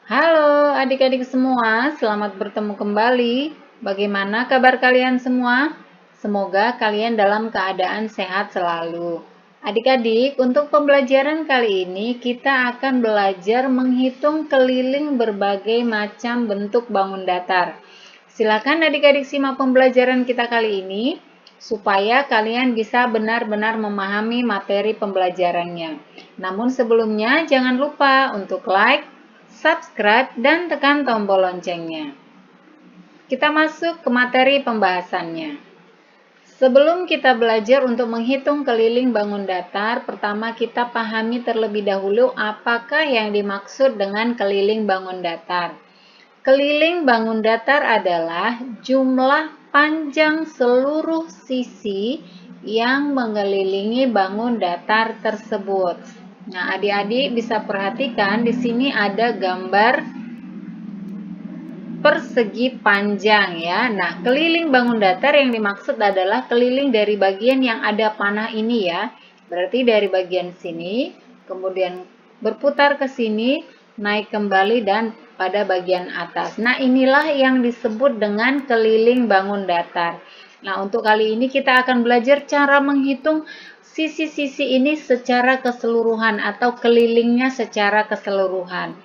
Halo adik-adik semua, selamat bertemu kembali. Bagaimana kabar kalian semua? Semoga kalian dalam keadaan sehat selalu. Adik-adik, untuk pembelajaran kali ini kita akan belajar menghitung keliling berbagai macam bentuk bangun datar. Silakan adik-adik simak pembelajaran kita kali ini supaya kalian bisa benar-benar memahami materi pembelajarannya. Namun sebelumnya jangan lupa untuk like, subscribe, dan tekan tombol loncengnya. Kita masuk ke materi pembahasannya. Sebelum kita belajar untuk menghitung keliling bangun datar, pertama kita pahami terlebih dahulu apakah yang dimaksud dengan keliling bangun datar. Keliling bangun datar adalah jumlah panjang seluruh sisi yang mengelilingi bangun datar tersebut. Nah, adik-adik bisa perhatikan di sini ada gambar persegi panjang ya. Nah, keliling bangun datar yang dimaksud adalah keliling dari bagian yang ada panah ini ya. Berarti dari bagian sini, kemudian berputar ke sini, naik kembali dan pada bagian atas. Nah, inilah yang disebut dengan keliling bangun datar. Nah, untuk kali ini kita akan belajar cara menghitung sisi-sisi ini secara keseluruhan atau kelilingnya secara keseluruhan.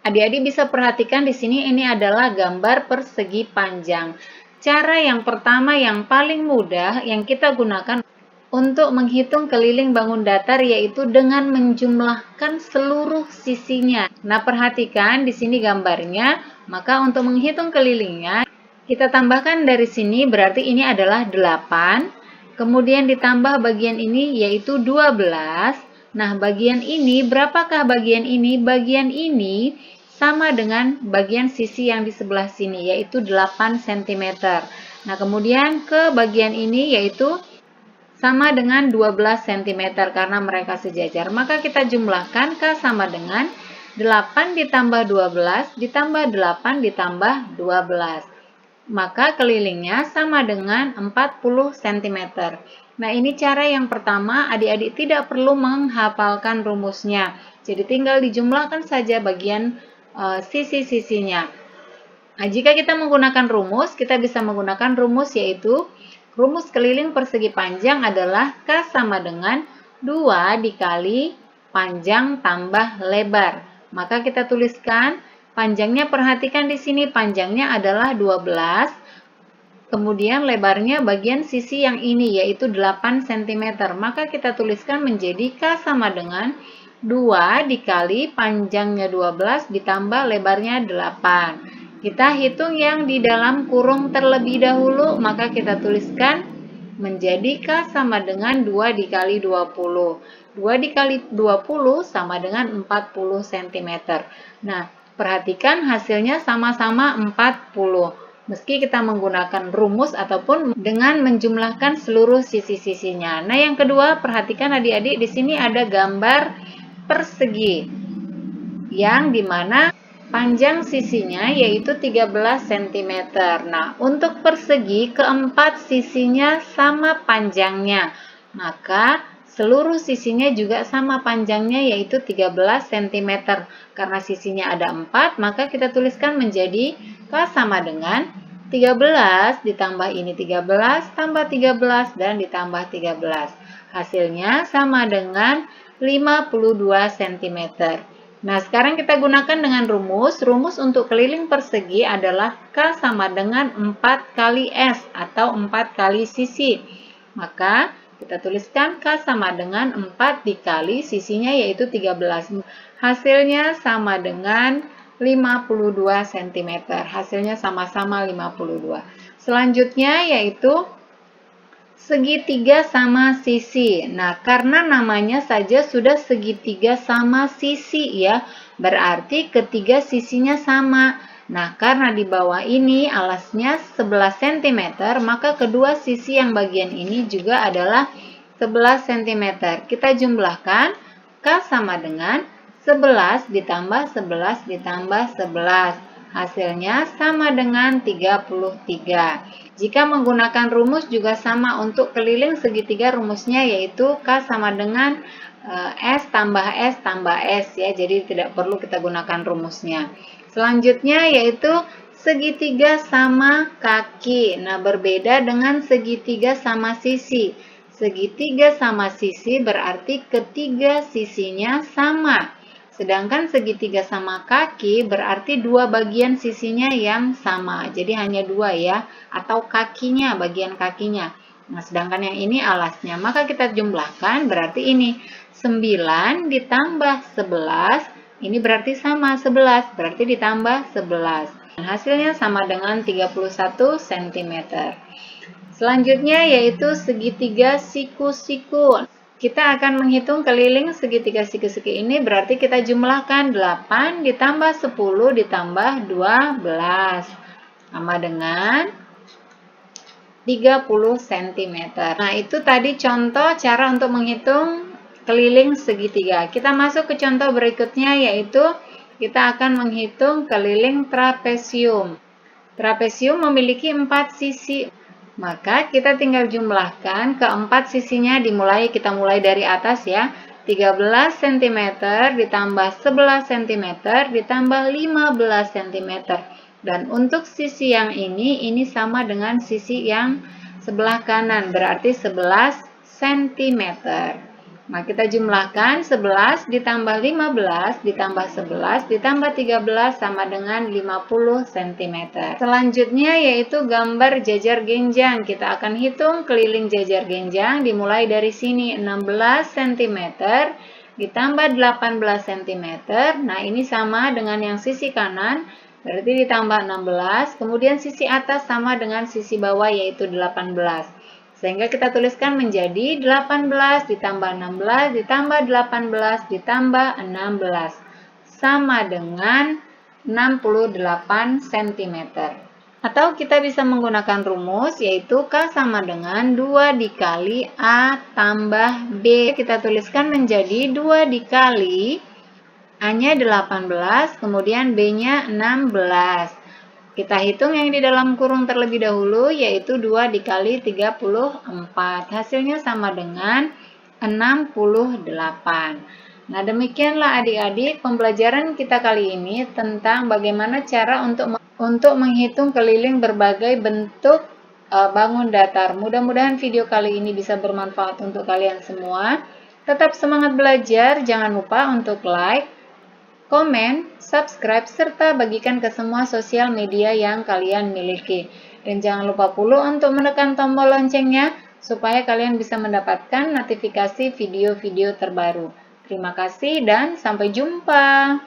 Adik-adik bisa perhatikan di sini ini adalah gambar persegi panjang. Cara yang pertama yang paling mudah yang kita gunakan untuk menghitung keliling bangun datar yaitu dengan menjumlahkan seluruh sisinya. Nah, perhatikan di sini gambarnya. Maka untuk menghitung kelilingnya, kita tambahkan dari sini berarti ini adalah 8. Kemudian ditambah bagian ini yaitu 12. Nah, bagian ini, berapakah bagian ini? Bagian ini sama dengan bagian sisi yang di sebelah sini, yaitu 8 cm. Nah, kemudian ke bagian ini yaitu sama dengan 12 cm karena mereka sejajar. Maka kita jumlahkan K sama dengan 8 ditambah 12 ditambah 8 ditambah 12. Maka kelilingnya sama dengan 40 cm. Nah, ini cara yang pertama, adik-adik tidak perlu menghafalkan rumusnya. Jadi tinggal dijumlahkan saja bagian sisi-sisinya. Nah, jika kita menggunakan rumus, kita bisa menggunakan rumus yaitu rumus keliling persegi panjang adalah K sama dengan 2 dikali panjang tambah lebar. Maka kita tuliskan panjangnya, perhatikan di sini panjangnya adalah 12. Kemudian lebarnya bagian sisi yang ini yaitu 8 cm. Maka kita tuliskan menjadi K sama dengan 2 dikali panjangnya 12 ditambah lebarnya 8. Kita hitung yang di dalam kurung terlebih dahulu, maka kita tuliskan menjadi K sama dengan 2 dikali 20. 2 dikali 20 sama dengan 40 cm. Nah, perhatikan hasilnya sama-sama 40. Meski kita menggunakan rumus ataupun dengan menjumlahkan seluruh sisi-sisinya. Nah, yang kedua, perhatikan adik-adik di sini ada gambar persegi yang dimana panjang sisinya yaitu 13 cm. Nah, untuk persegi keempat sisinya sama panjangnya. Maka seluruh sisinya juga sama panjangnya yaitu 13 cm. Karena sisinya ada 4, maka kita tuliskan menjadi K sama dengan 13 ditambah ini 13 tambah 13 dan ditambah 13. Hasilnya sama dengan 52 cm. Nah, sekarang kita gunakan dengan rumus. Rumus untuk keliling persegi adalah K sama dengan 4 kali S atau 4 kali sisi. Maka kita tuliskan K sama dengan 4 dikali sisinya yaitu 13. Hasilnya sama dengan 52 cm. Hasilnya sama-sama 52. Selanjutnya yaitu segitiga sama sisi. Nah, karena namanya saja sudah segitiga sama sisi ya, berarti ketiga sisinya sama. Nah, karena di bawah ini alasnya 11 cm, maka kedua sisi yang bagian ini juga adalah 11 cm. Kita jumlahkan K sama dengan 11 ditambah 11 ditambah 11. Hasilnya sama dengan 33. Jika menggunakan rumus juga sama untuk keliling segitiga, rumusnya yaitu K sama dengan S tambah S ya, jadi tidak perlu kita gunakan rumusnya. Selanjutnya yaitu segitiga sama kaki. Nah, berbeda dengan segitiga sama sisi. Segitiga sama sisi berarti ketiga sisinya sama. Sedangkan segitiga sama kaki berarti dua bagian sisinya yang sama. Jadi hanya dua ya, atau kakinya, bagian kakinya. Nah, sedangkan yang ini alasnya. Maka kita jumlahkan berarti ini 9 ditambah 11, ini berarti sama 11, berarti ditambah 11. Dan hasilnya sama dengan 31 cm. Selanjutnya yaitu segitiga siku-siku. Kita akan menghitung keliling segitiga siku-siku ini, berarti kita jumlahkan 8 ditambah 10 ditambah 12. Sama dengan 30 cm. Nah, itu tadi contoh cara untuk menghitung keliling segitiga. Kita masuk ke contoh berikutnya, yaitu kita akan menghitung keliling trapesium. Trapesium memiliki 4 sisi. Maka kita tinggal jumlahkan keempat sisinya, kita mulai dari atas ya. 13 cm ditambah 11 cm ditambah 15 cm. Dan untuk sisi yang ini sama dengan sisi yang sebelah kanan, berarti 11 cm. Nah, kita jumlahkan 11 ditambah 15 ditambah 11 ditambah 13 sama dengan 50 cm. Selanjutnya yaitu gambar jajar genjang. Kita akan hitung keliling jajar genjang dimulai dari sini 16 cm ditambah 18 cm. Nah, ini sama dengan yang sisi kanan, berarti ditambah 16. Kemudian sisi atas sama dengan sisi bawah yaitu 18. Sehingga kita tuliskan menjadi 18 ditambah 16 ditambah 18 ditambah 16. Sama dengan 68 cm. Atau kita bisa menggunakan rumus yaitu K sama dengan 2 dikali A tambah B. Kita tuliskan menjadi 2 dikali A-nya 18, kemudian B-nya 16. Kita hitung yang di dalam kurung terlebih dahulu, yaitu 2 dikali 34. Hasilnya sama dengan 68. Nah, demikianlah adik-adik pembelajaran kita kali ini tentang bagaimana cara untuk menghitung keliling berbagai bentuk bangun datar. Mudah-mudahan video kali ini bisa bermanfaat untuk kalian semua. Tetap semangat belajar, jangan lupa untuk like, komen, subscribe, serta bagikan ke semua sosial media yang kalian miliki. Dan jangan lupa pula untuk menekan tombol loncengnya, supaya kalian bisa mendapatkan notifikasi video-video terbaru. Terima kasih dan sampai jumpa.